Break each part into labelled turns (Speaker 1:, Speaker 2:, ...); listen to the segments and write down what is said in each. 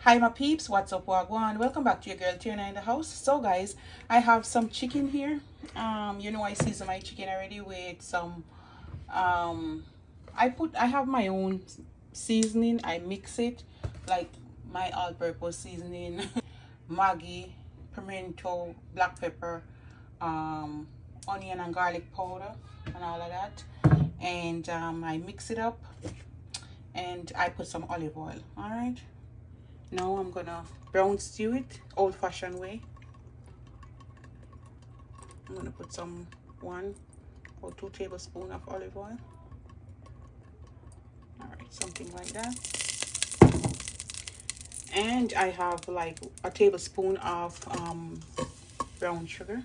Speaker 1: Hi my peeps, what's up, wagwan? Welcome back to your girl Tina in the house. So guys, I have some chicken here. I season my chicken already with some I have my own seasoning. I mix it like my all-purpose seasoning, Maggi, pimento, black pepper, onion and garlic powder and all of that. And I mix it up and I put some olive oil. All right. Now I'm gonna brown stew it old-fashioned way. I'm gonna put some 1 or 2 tablespoons of olive oil. All right, something like that. And I have like a tablespoon of brown sugar.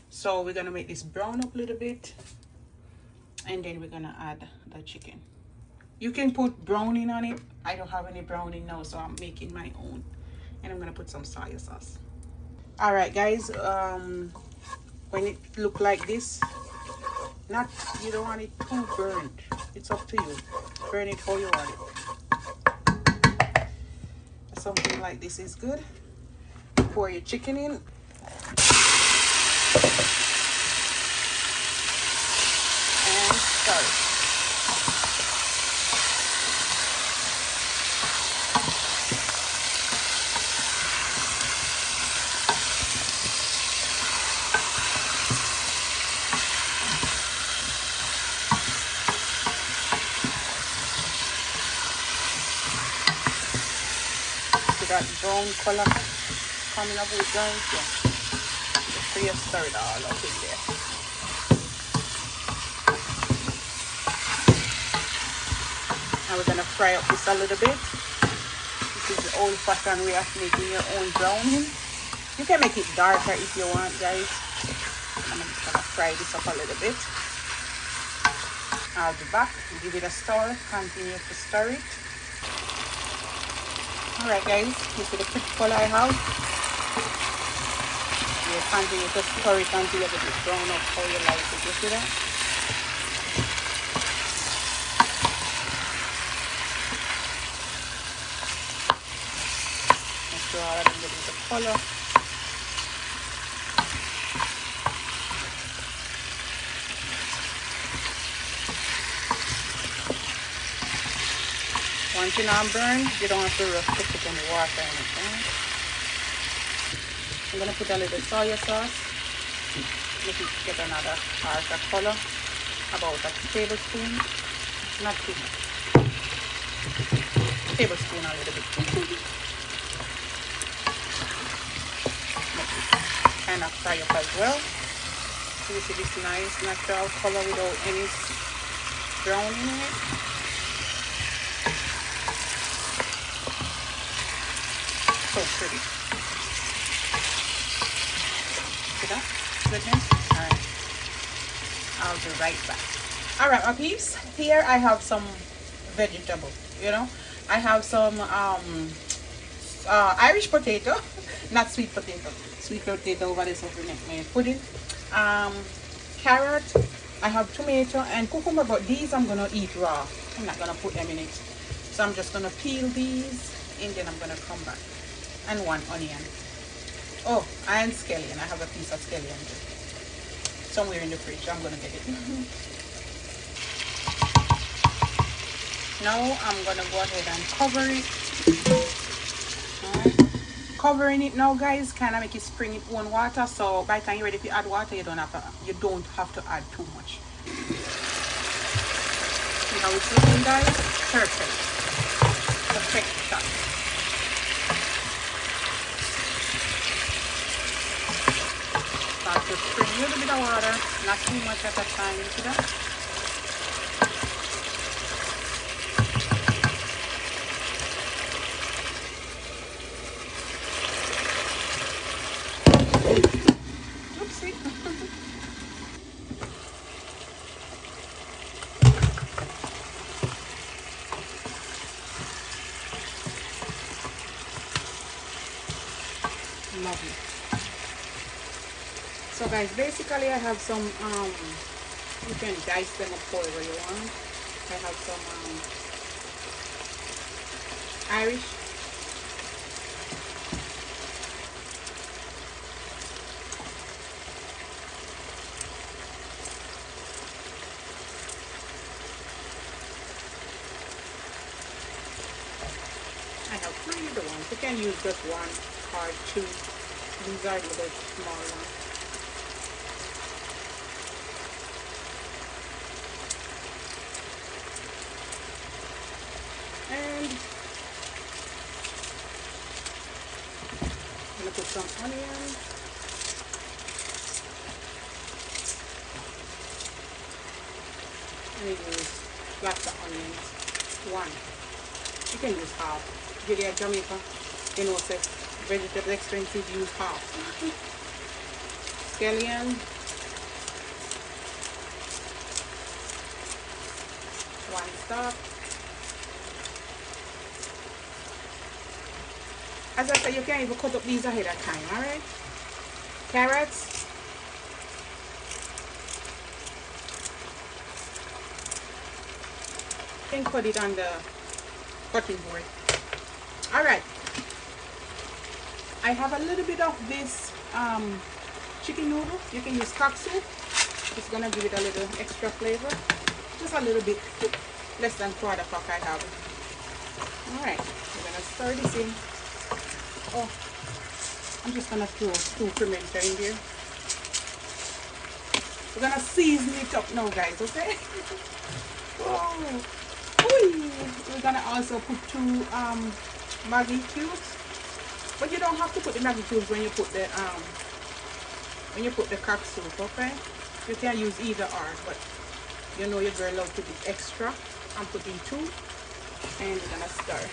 Speaker 1: So we're gonna make this brown up a little bit, and then we're gonna add the chicken. You can put browning on it. I don't have any browning now, so I'm making my own. And I'm gonna put some soy sauce. All right, guys. When it look like this, not you don't want it too burnt. It's up to you. Burn it how you want it. Something like this is good. Pour your chicken in. And start. To that brown color coming up with brown, yeah. So you stir it all up in there. Now we're gonna fry up this a little bit. This is the old-fashioned way of making your own browning. You can make it darker if you want, guys. I'm just gonna fry this up a little bit. I'll be back. Give it a stir. Continue to stir it. Alright guys, this is the pretty color I have. You continue to stir it until you get it brown up how you like it. You see that? Make sure all of them get the color. Once you're not burned, you don't have to rush to put in the water or anything. I'm gonna put a little soy sauce. Make it get another darker color. About a tablespoon. Not too much. Tablespoon a little bit. Make it kind of fry up as well. So you see this nice natural color without any browning in it. So pretty. See that? Goodness. Alright. I'll be right back. Alright, my peeps. Here I have some vegetable. I have some Irish potato. Not sweet potato. Sweet potato over this over my pudding. Carrot. I have tomato and cucumber, but these I'm gonna eat raw. I'm not gonna put them in it. So I'm just gonna peel these and then I'm gonna come back. And 1 onion. Oh, and scallion. I have a piece of scallion too. Somewhere in the fridge. I'm gonna get it. Now I'm gonna go ahead and cover it. Alright. Covering it now, guys, kind of make it spring its own water. So by the time you're ready to add water, you don't have to add too much. See how it's looking, guys? Perfect. Perfect shot. To spring a little bit of water, not too much at a time, you see that? Oopsie. Lovely. So guys, basically I have some you can dice them up however you want. I have some Irish little ones. You can use just one or two. These are little small ones. And I'm gonna put some onion. And you use lots of onions. One. You can use half. If you're in Jamaica, you know, say vegetables expensive, use half. Scallion. One stalk. As I said, you can even cut up these ahead of time, alright? Carrots. You can cut it on the cutting board. Alright. I have a little bit of this chicken noodle. You can use cock soup. It's gonna give it a little extra flavor. Just a little bit. Less than quarter cup I have. Alright. We're gonna stir this in. Oh, I'm just gonna throw 2 pimento in there. We're gonna season it up now, guys, okay? Oh. Ooh. We're gonna also put 2 Maggi cubes. But you don't have to put the Maggi cubes when you put the cock soup, okay? You can use either or, but you know your girl loves to be extra. I'm putting 2 and we're gonna stir.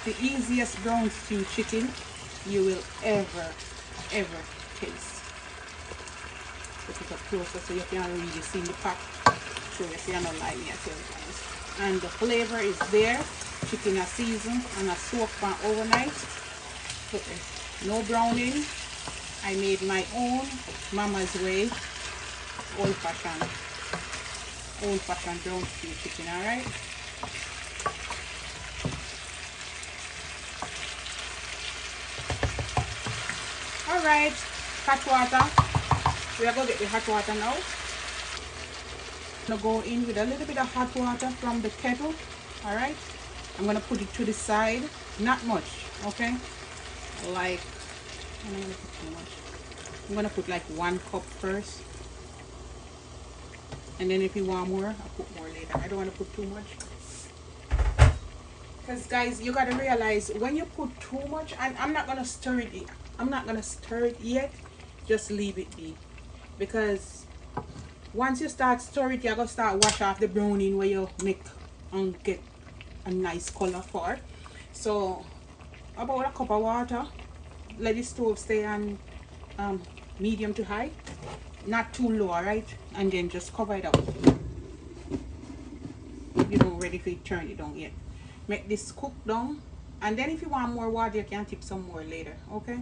Speaker 1: The easiest brown stew chicken you will ever taste. Put it up closer so you can really see the pack. So you see, I don't like me, I tell you guys. And the flavor is there. Chicken is seasoned and a soak for overnight. Look, no browning. I made my own mama's way, old-fashioned brown stew chicken. All right. All right, hot water. We are going to get the hot water now. I'm going to go in with a little bit of hot water from the kettle. All right. I'm going to put it to the side. Not much, okay? Like, I'm going to put too much. I'm going to put like 1 cup first. And then if you want more, I'll put more later. I don't want to put too much. Because guys, you got to realize when you put too much, and I'm not going to stir it. I'm not going to stir it yet. Just leave it be. Because once you start stir it, you're going to start wash off the browning where you make and get a nice color for it. So about a cup of water. Let the stove stay on medium to high, not too low, alright? And then just cover it up. You don't ready for it, turn it down yet. Make this cook down, and then if you want more water, you can tip some more later, okay?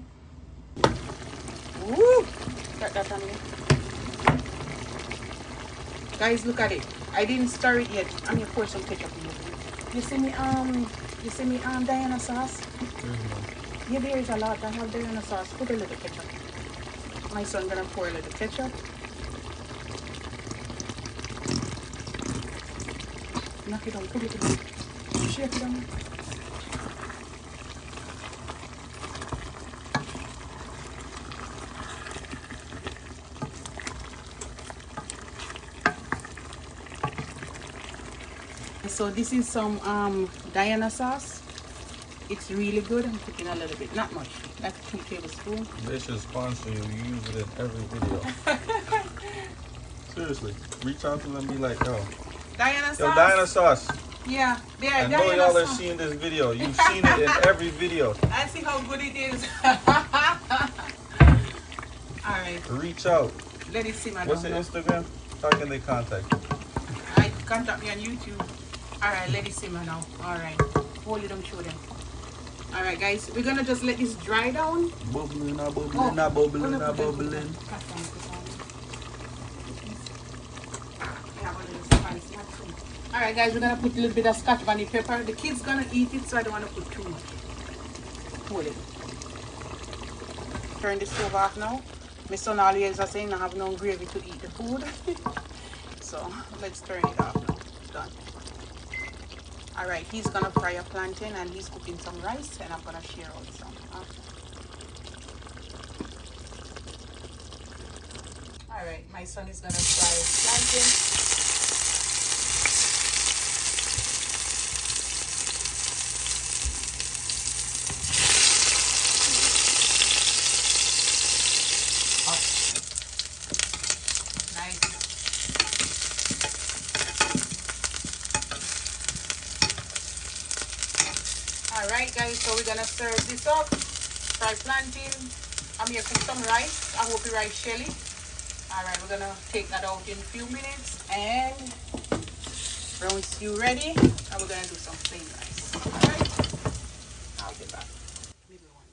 Speaker 1: Woo! Got that on here. Guys, look at it. I didn't stir it yet. I'm gonna pour some ketchup in it. You see me Diana sauce? Yeah, there is a lot. I have Diana sauce. Put a little ketchup. My son gonna pour a little ketchup. Knock it on. Put it on. Shake it on. So this is some Diana sauce. It's really good. I'm putting a little bit, not much, like 2 tablespoons.
Speaker 2: They should sponsor you. You use it in every video. Seriously, reach out to them and be like, yo,
Speaker 1: Diana sauce.
Speaker 2: Yo, Diana sauce.
Speaker 1: Yeah, there.
Speaker 2: I know y'all are seeing this video. You've seen it in every video.
Speaker 1: I see how good it is. All right.
Speaker 2: Reach out.
Speaker 1: Let it simmer down.
Speaker 2: What's your Instagram? How can they contact you?
Speaker 1: I contact me on YouTube. All right, let it simmer now. All right, hold it down, show them. All right, guys, we're gonna just let this dry down.
Speaker 2: Bubbling, not bubbling, not bubbling, not bubbling.
Speaker 1: All right, guys, we're gonna put a little bit of Scotch bonnet pepper. The kids gonna eat it, so I don't want to put too much. Hold it. Turn the stove off now. My son always is saying I have no gravy to eat the food. So let's turn it off now. Done. All right, he's gonna fry a plantain and he's cooking some rice, and I'm gonna share out some. All right, my son is gonna fry plantain. Alright guys, so we're gonna serve this up. Fry plantain. I'm here cook some rice. I hope you rice shelly. Alright, we're gonna take that out in a few minutes, and brown stew ready. And we're gonna do some plain rice. Alright, I'll be back. Maybe one.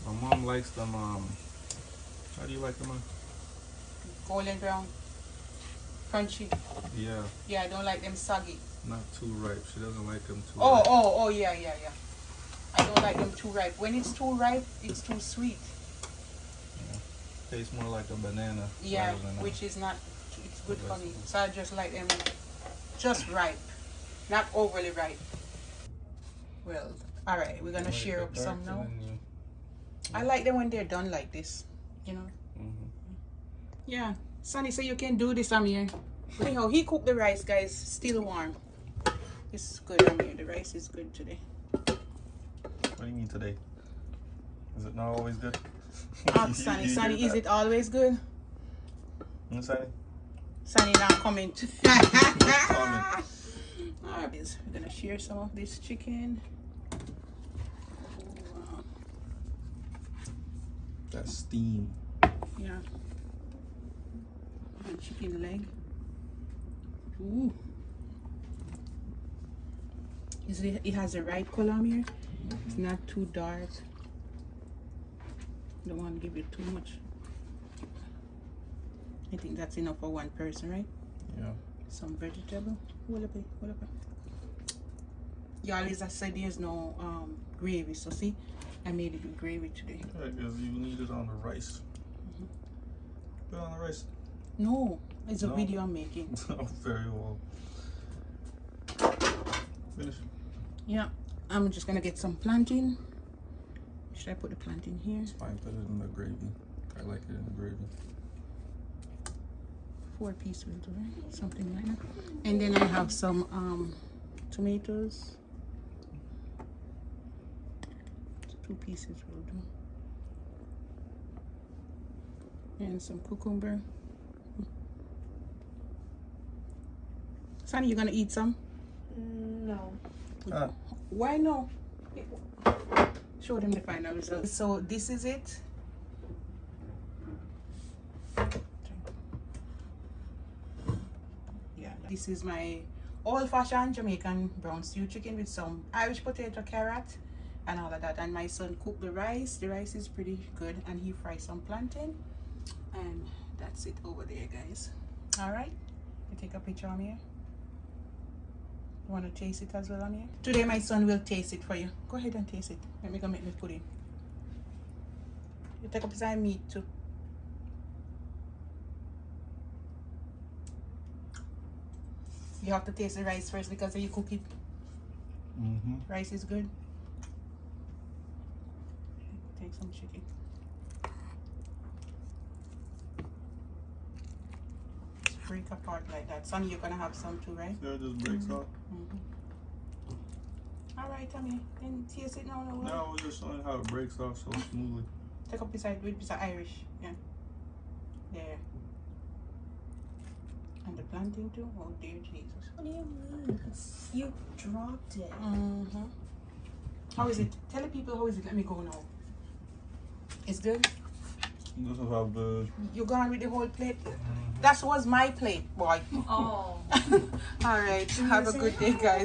Speaker 2: My mom likes them. How do you like them?
Speaker 1: Golden brown. Crunchy.
Speaker 2: Yeah.
Speaker 1: Yeah, I don't like them soggy.
Speaker 2: Not too ripe. She doesn't like them too
Speaker 1: ripe.
Speaker 2: ripe.
Speaker 1: Oh, yeah. I don't like them too ripe. When it's too ripe, it's too sweet.
Speaker 2: Yeah. Tastes more like a banana.
Speaker 1: Yeah, which is not, it's good for me. So I just like them just ripe, not overly ripe. Well, all right, we're gonna share up some now. I like them when they're done like this, you know. Yeah, Sonny said you can do this, Amir. Anyhow, he cooked the rice, guys, still warm. It's good, Amir. The rice is good today.
Speaker 2: What do you mean today? Is it not always good?
Speaker 1: Ask Sonny. Sonny, is it always good?
Speaker 2: Sonny?
Speaker 1: Sonny not coming. Alright, we're gonna share some of this chicken.
Speaker 2: That's steam.
Speaker 1: Yeah. And chicken leg. Ooh. It has the right color here. It's not too dark. Don't want to give it too much. I think that's enough for one person, right?
Speaker 2: Yeah.
Speaker 1: Some vegetable. What up? Y'all, as I said, there's no gravy. So see, I made it with gravy today.
Speaker 2: Yeah, because you need it on the rice. Put it on the rice.
Speaker 1: No, it's a video I'm making.
Speaker 2: Oh, very well. Finish.
Speaker 1: Yeah, I'm just gonna get some plantain. Should I put the plantain here?
Speaker 2: It's fine, put it in the gravy. I like it in the gravy.
Speaker 1: 4 pieces will do, right? Something like that. And then I have some tomatoes. 2 pieces will do. And some cucumber. Sonny, you gonna eat some?
Speaker 3: No.
Speaker 1: Why no? Show them the final result. So this is it. Yeah, this is my old-fashioned Jamaican brown stew chicken with some Irish potato, carrot, and all of that. And my son cooked the rice. The rice is pretty good, and he fried some plantain. And that's it over there, guys. All right, you take a picture on here. You want to taste it as well on here? Today my son will taste it for you. Go ahead and taste it. Let me go make me pudding. You take a piece of meat too. You have to taste the rice first because you cook it. Rice is good. Take some chicken. Break apart like that. Sonny, you're gonna have some too, right?
Speaker 2: Yeah, it just breaks off.
Speaker 1: Alright, Tommy. Then taste it now.
Speaker 2: No, I was just showing how it breaks off so smoothly.
Speaker 1: Take a piece of Irish. Yeah. There. And the plantain too? Oh dear Jesus.
Speaker 3: What do you mean? You dropped it.
Speaker 1: How is it? Tell the people how is it. Let me go now. It's good?
Speaker 2: This is how good.
Speaker 1: You gone with the whole plate? That was my plate, boy.
Speaker 3: Oh.
Speaker 1: Alright. Have a good day, guys.